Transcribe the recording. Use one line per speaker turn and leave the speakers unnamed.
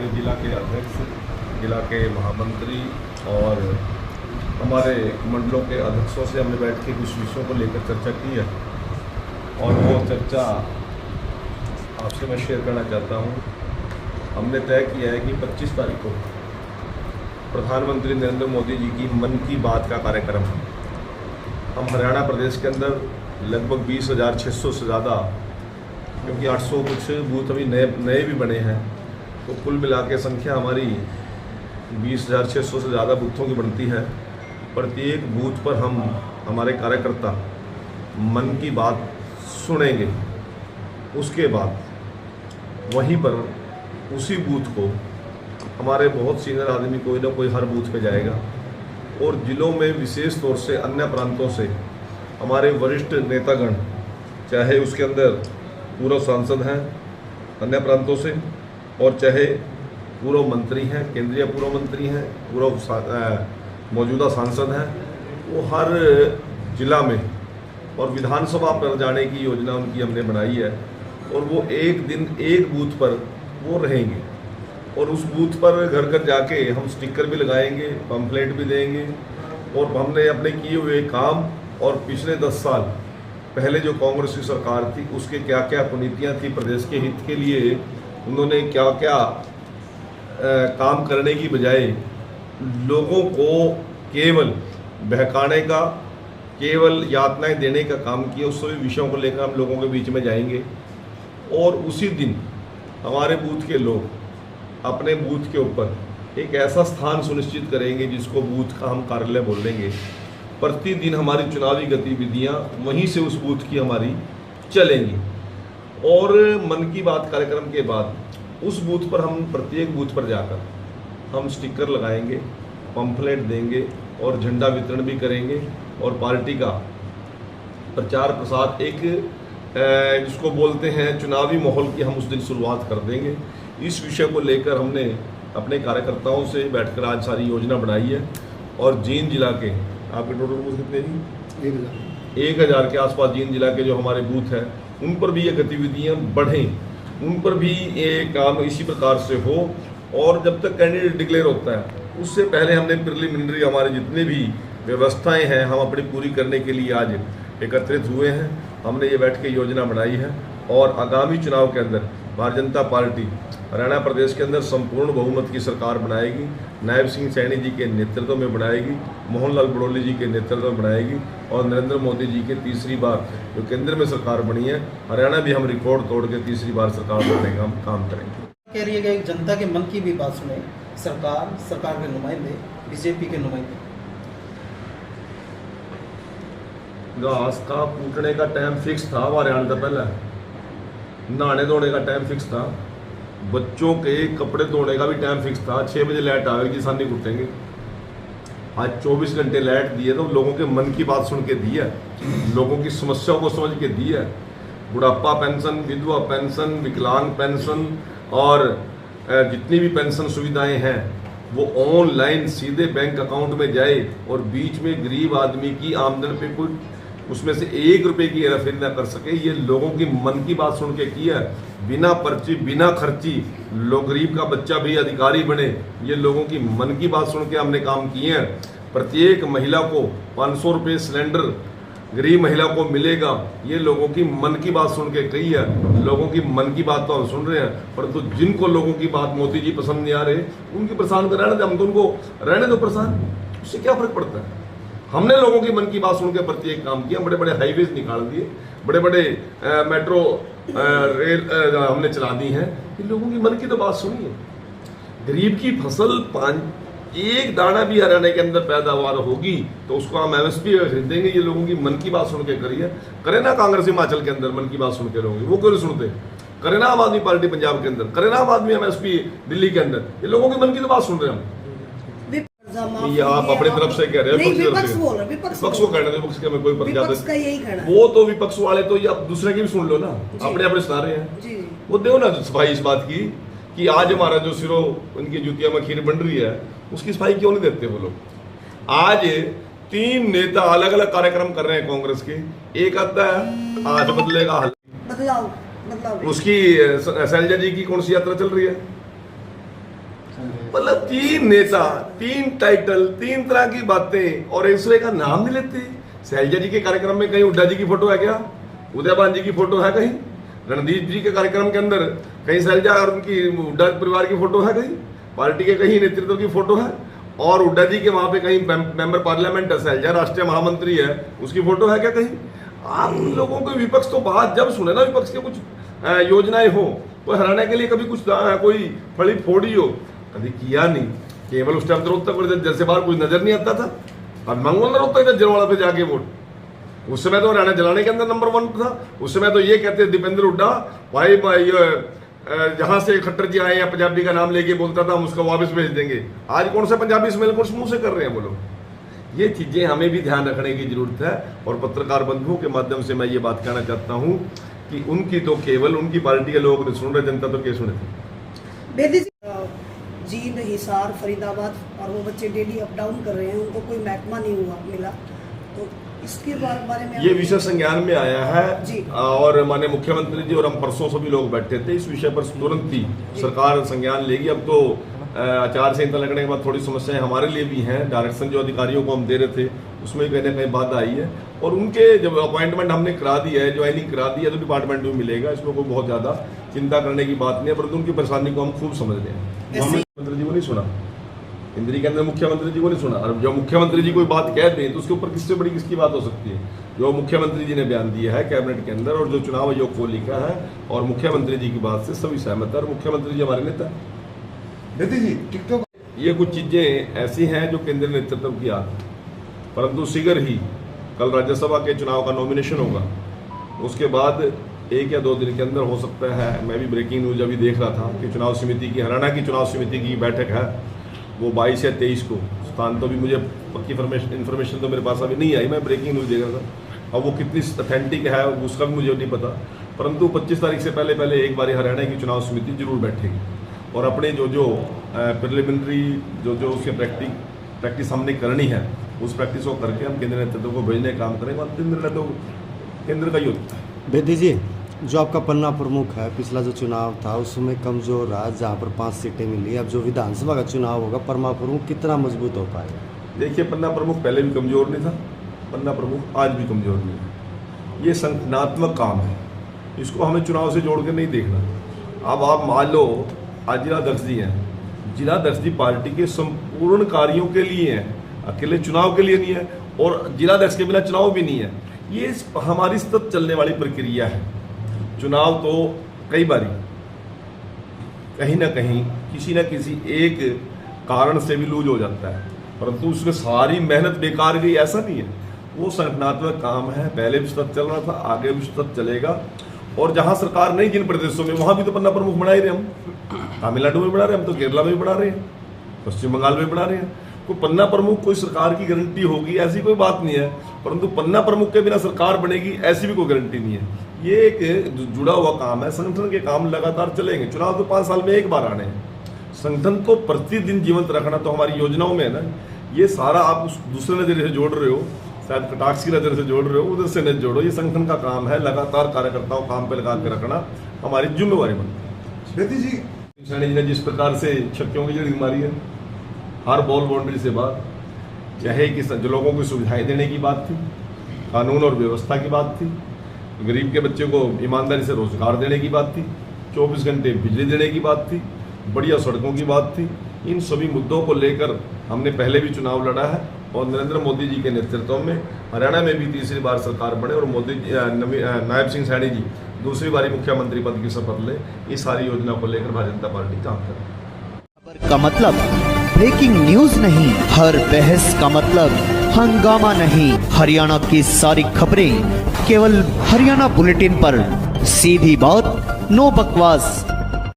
हमारे जिला के अध्यक्ष, जिला के महामंत्री और हमारे मंडलों के अध्यक्षों से हमने बैठ के कुछ विषयों को लेकर चर्चा की है और वो चर्चा आपसे मैं शेयर करना चाहता हूँ। हमने तय किया है कि 25 तारीख को प्रधानमंत्री नरेंद्र मोदी जी की मन की बात का कार्यक्रम हम हरियाणा प्रदेश के अंदर लगभग 20,600 से ज़्यादा, क्योंकि 800 कुछ बूथ अभी नए भी बने हैं, तो कुल मिला के संख्या हमारी 20,600 से ज़्यादा बूथों की बनती है। प्रत्येक बूथ पर हम हमारे कार्यकर्ता मन की बात सुनेंगे। उसके बाद वहीं पर उसी बूथ को हमारे बहुत सीनियर आदमी कोई ना कोई हर बूथ पे जाएगा और जिलों में विशेष तौर से अन्य प्रांतों से हमारे वरिष्ठ नेतागण, चाहे उसके अंदर पूर्व सांसद हैं अन्य प्रांतों से और चाहे पूर्व मंत्री हैं, केंद्रीय पूर्व मंत्री हैं, पूर्व मौजूदा सांसद हैं, वो हर जिला में और विधानसभा पर जाने की योजना उनकी हमने बनाई है और वो एक दिन एक बूथ पर वो रहेंगे और उस बूथ पर घर घर जाके हम स्टिकर भी लगाएंगे, पम्फलेट भी देंगे और हमने अपने किए हुए काम और पिछले 10 साल पहले जो कांग्रेस की सरकार थी उसके क्या क्या कुनीतियाँ थी, प्रदेश के हित के लिए उन्होंने क्या क्या काम करने की बजाय लोगों को केवल बहकाने का, केवल यातनाएं देने का काम किया, उस सभी विषयों को लेकर हम लोगों के बीच में जाएंगे और उसी दिन हमारे बूथ के लोग अपने बूथ के ऊपर एक ऐसा स्थान सुनिश्चित करेंगे जिसको बूथ का हम कार्यालय बोल देंगे। प्रतिदिन हमारी चुनावी गतिविधियां वहीं से उस बूथ की हमारी चलेंगी और मन की बात कार्यक्रम के बाद उस बूथ पर हम प्रत्येक बूथ पर जाकर हम स्टिकर लगाएंगे, पंफलेट देंगे और झंडा वितरण भी करेंगे और पार्टी का प्रचार प्रसार एक जिसको बोलते हैं चुनावी माहौल की हम उस दिन शुरुआत कर देंगे। इस विषय को लेकर हमने अपने कार्यकर्ताओं से बैठकर आज सारी योजना बनाई है और जींद जिला के आपके टोटल बूथ कितने जी? 1,000 के आसपास जींद जिला के जो हमारे बूथ हैं उन पर भी ये गतिविधियां बढ़ें, उन पर भी ये काम इसी प्रकार से हो और जब तक कैंडिडेट डिक्लेयर होता है उससे पहले हमने प्रिलिमिनरी हमारे जितने भी व्यवस्थाएं हैं हम अपनी पूरी करने के लिए आज एकत्रित हुए हैं। हमने ये बैठ के योजना बनाई है और आगामी चुनाव के अंदर भारतीय जनता पार्टी हरियाणा प्रदेश के अंदर संपूर्ण बहुमत की सरकार बनाएगी, नायब सिंह सैनी जी के नेतृत्व में बनाएगी, मोहन लाल बड़ौली जी के नेतृत्व में बनाएगी और नरेंद्र मोदी जी के तीसरी बार जो केंद्र में सरकार बनी है, हरियाणा भी हम रिकॉर्ड तोड़ के तीसरी बार सरकार बनने का हम काम करेंगे।
कह रही है कि जनता के मन की भी बात सुने सरकार के नुमाइंदे, बीजेपी के नुमाइंदे।
घास का पूटने का टाइम फिक्स था हमारे आने से पहले, नहाने धोने का टाइम फिक्स था, बच्चों के कपड़े धोने का भी टाइम फिक्स था। 6 बजे लाइट आएगी, किसान नहीं कुटेंगे। आज 24 घंटे लाइट दी है तो लोगों के मन की बात सुन के दी है, लोगों की समस्याओं को समझ के दी है। बुढ़ापा पेंशन, विधवा पेंशन, विकलांग पेंशन और जितनी भी पेंशन सुविधाएं हैं वो ऑनलाइन सीधे बैंक अकाउंट में जाए और बीच में गरीब आदमी की आमदन पे कोई उसमें से 1 रुपये की हेराफेरी ना कर सके। ये लोगों की मन की बात सुन के किया, बिना पर्ची बिना खर्ची लोग गरीब का बच्चा भी अधिकारी बने, ये लोगों की मन की बात सुन के हमने काम किए हैं। प्रत्येक महिला को 500 रुपये सिलेंडर गरीब महिला को मिलेगा, ये लोगों की मन की बात सुन के कही है। लोगों की मन की बात तो हम सुन रहे हैं, परंतु जिनको लोगों की बात मोदी जी पसंद नहीं आ रहे उनकी परेशान कर रहने दो, हम तो उनको रहने दो परेशान, उससे क्या फर्क पड़ता है। हमने लोगों की मन की बात सुन के प्रत्येक काम किया, बड़े बड़े हाईवेज निकाल दिए, बड़े बड़े मेट्रो रेल हमने चला दी हैं। ये लोगों की मन की तो बात सुनिए। गरीब की फसल एक दाना भी हरियाणा के अंदर पैदावार होगी तो उसको हम MSP खरीदेंगे। ये लोगों की मन की बात सुन के करिए। करे ना कांग्रेस हिमाचल के अंदर मन की बात सुन के लोग, वो क्यों नहीं सुनते? करे ना आम आदमी पार्टी पंजाब के अंदर, करे ना आम आदमी MSP दिल्ली के अंदर। ये लोगों की मन की तो बात सुन रहे हैं हम। ये आप अपनी तरफ से कह रहे हैं, विपक्ष को कहने दो, विपक्ष का मैं कोई पक्ष, वो तो विपक्ष वाले तो ये आप दूसरे की भी सुन लो ना, अपने अपने सुना रहे हैं। वो दो ना सफाई इस बात की कि आज हमारा जो सिरो उनकी जुतिया में खीर बन रही है उसकी सफाई क्यों नहीं देते वो लोग। आज 3 नेता अलग अलग कार्यक्रम कर रहे हैं कांग्रेस के, एक आता है आज बदलेगा बदलाव, उसकी शैलजा जी की कौन सी यात्रा चल रही है, मतलब 3 नेता, 3 टाइटल, 3 तरह की बातें और एक दूसरे का नाम नहीं लेते। शैलजा जी के कार्यक्रम में कहीं हुड्डा जी की फोटो है क्या? उदयभान जी की फोटो है कहीं? रणदीप जी के कार्यक्रम के अंदर कहीं शैलजा और उनकी हुड्डा परिवार की फोटो है कहीं? पार्टी के कहीं नेतृत्व की फोटो है? और हुड्डा जी के वहां पे कहीं मेंबर पार्लियामेंट है, शैलजा राष्ट्रीय महामंत्री है, उसकी फोटो है क्या कहीं? आप लोगों को विपक्ष तो बात जब सुने ना, विपक्ष के कुछ योजनाएं हो तो हराने के लिए कभी कुछ कोई फड़ी फोड़ी हो, कभी किया नहीं। केवल उस टाइम तो उत्तर प्रदेश जैसे बाहर कुछ नजर नहीं आता था। अब मंगोल रोकता था जरवाड़ा पे जाके वोट, उस समय तो हरियाणा जलाने के अंदर नंबर 1 था। उस समय तो ये कहते दीपेंद्र हुड्डा भाई जहां से खट्टर जी आए हैं पंजाबी का नाम लेके बोलता था हम उसको वापस भेज देंगे। आज कौन सा पंजाबी स्मेल कोर्स मुंह से कर रहे हैं बोलो। ये चीजें हमें भी ध्यान रखने की जरूरत है। और पत्रकार बंधुओं के माध्यम से मैं ये बात कहना चाहता हूँ कि उनकी तो केवल उनकी पार्टी के लोग सुन रहे, जनता तो क्या सुने थे।
बेदी जींद, हिसार, फरीदाबाद और वो बच्चे डेली अप डाउन कर रहे हैं, उनको कोई महकमा नहीं हुआ मिला, तो इसके बारे में
ये विषय संज्ञान में आया है
जी।
और माननीय मुख्यमंत्री जी और हम परसों सभी लोग बैठे थे इस विषय पर, तुरंत ही सरकार संज्ञान लेगी। अब तो आचार संहिता लगने के बाद थोड़ी समस्याएं हमारे लिए भी हैं। डायरेक्शन जो अधिकारियों को हम दे रहे थे उसमें कहीं ना कहीं बाधा आई है और उनके जब अपॉइंटमेंट हमने करा दी है, ज्वाइनिंग करा दी है, तो डिपार्टमेंट में मिलेगा। इसमें कोई बहुत ज्यादा चिंता करने की बात नहीं है, परंतु उनकी परेशानी को हम खूब समझ रहे हैं। मुख्यमंत्री जी को नहीं सुना, इंद्री के अंदर मुख्यमंत्री जी को नहीं सुना। और जब मुख्यमंत्री जी कोई बात कह दें तो उसके ऊपर किससे बड़ी किसकी बात हो सकती है? जो मुख्यमंत्री जी ने बयान दिया है कैबिनेट के अंदर और जो चुनाव आयोग को लिखा है और मुख्यमंत्री जी की बात से सभी सहमत है। और मुख्यमंत्री जी हमारे नेता
जी टिकटॉक
ये कुछ चीजें ऐसी हैं जो केंद्रीय नेतृत्व की आदत है, परंतु शीघ्र ही कल राज्यसभा के चुनाव का नॉमिनेशन होगा, उसके बाद 1 या 2 दिन के अंदर हो सकता है। मैं भी ब्रेकिंग न्यूज अभी देख रहा था कि चुनाव समिति की, हरियाणा की चुनाव समिति की बैठक है, वो 22 या 23 को। स्थान तो भी मुझे पक्की इन्फॉर्मेशन तो मेरे पास अभी नहीं आई, मैं ब्रेकिंग न्यूज देख रहा था। अब वो कितनी ऑथेंटिक है उसका भी मुझे नहीं पता, परंतु 25 तारीख से पहले एक बार हरियाणा की चुनाव समिति जरूर बैठेगी और अपने जो प्रिलिमिनरी जो उसके प्रैक्टिस हमने करनी है उस प्रैक्टिस को करके हम केंद्रीय नेतृत्व को भेजने का काम करेंगे। अंतिम निर्णय तो केंद्र का ही होता है।
बेदी जी, जो आपका पन्ना प्रमुख है, पिछला जो चुनाव था उसमें कमजोर रहा, जहाँ पर 5 सीटें मिली। अब जो विधानसभा का चुनाव होगा, पन्ना प्रमुख कितना मजबूत हो पाएगा? देखिए,
पन्ना प्रमुख पहले भी कमजोर नहीं था, पन्ना प्रमुख आज भी कमजोर नहीं है। ये संगठनात्मक काम है, इसको हमें चुनाव से जोड़ के नहीं देखना। अब आप मान लो आज जिलाध्यक्ष जी हैं, जिलाध्यक्ष जी पार्टी के संपूर्ण कार्यों के लिए हैं, अकेले चुनाव के लिए नहीं है और जिलाध्यक्ष के बिना चुनाव भी नहीं है। ये हमारी सतत चलने वाली प्रक्रिया है। चुनाव तो कई बारी कहीं ना कहीं किसी न किसी एक कारण से भी लूज हो जाता है, परंतु उसमें सारी मेहनत बेकार गई ऐसा नहीं है। वो संगठनात्मक काम है, पहले भी सतत चल रहा था, आगे भी सतत चलेगा। और जहां सरकार नहीं जिन प्रदेशों में, वहां भी तो पन्ना प्रमुख बना ही रहे हम। तमिलनाडु में बना रहे हम, तो केरला में भी बना रहे हैं, पश्चिम बंगाल में बना रहे हैं। कोई पन्ना प्रमुख कोई सरकार की गारंटी होगी ऐसी कोई बात नहीं है, परंतु पन्ना प्रमुख के बिना सरकार बनेगी ऐसी भी कोई गारंटी नहीं है। ये एक जुड़ा हुआ काम है। संगठन के काम लगातार चलेंगे। चुनाव तो 5 साल में एक बार आने हैं। संगठन को प्रतिदिन जीवंत रखना तो हमारी योजनाओं में है ना। ये सारा आप उस दूसरे नजरिए से जोड़ रहे हो, शायद कटाक्ष की नजर से जोड़ रहे हो, उधर से नहीं जोड़ो। ये संगठन का काम है, लगातार कार्यकर्ताओं काम पे लगा के रखना हमारी जिम्मेवारी बनती है।
जी
सैनी जी ने जिस प्रकार से छक्कियों की जड़ी मारी है, हर बॉल बाउंड्री से बात, चाहे कि जो लोगों को सुविधाएं देने की बात थी, कानून और व्यवस्था की बात थी, गरीब के बच्चे को ईमानदारी से रोजगार देने की बात थी, 24 घंटे बिजली देने की बात थी, बढ़िया सड़कों की बात थी। इन सभी मुद्दों को लेकर हमने पहले भी चुनाव लड़ा है और नरेंद्र मोदी जी के नेतृत्व में हरियाणा में भी तीसरी बार सरकार बने और मोदी नायब सिंह सैनी जी दूसरी बारी मुख्यमंत्री पद की शपथ ले। इस सारी योजना को लेकर भारतीय जनता पार्टी काम कर रही है।
का मतलब ब्रेकिंग न्यूज नहीं, हर बहस का मतलब हंगामा नहीं। हरियाणा की सारी खबरें केवल हरियाणा बुलेटिन पर, सीधी बात, नो बकवास।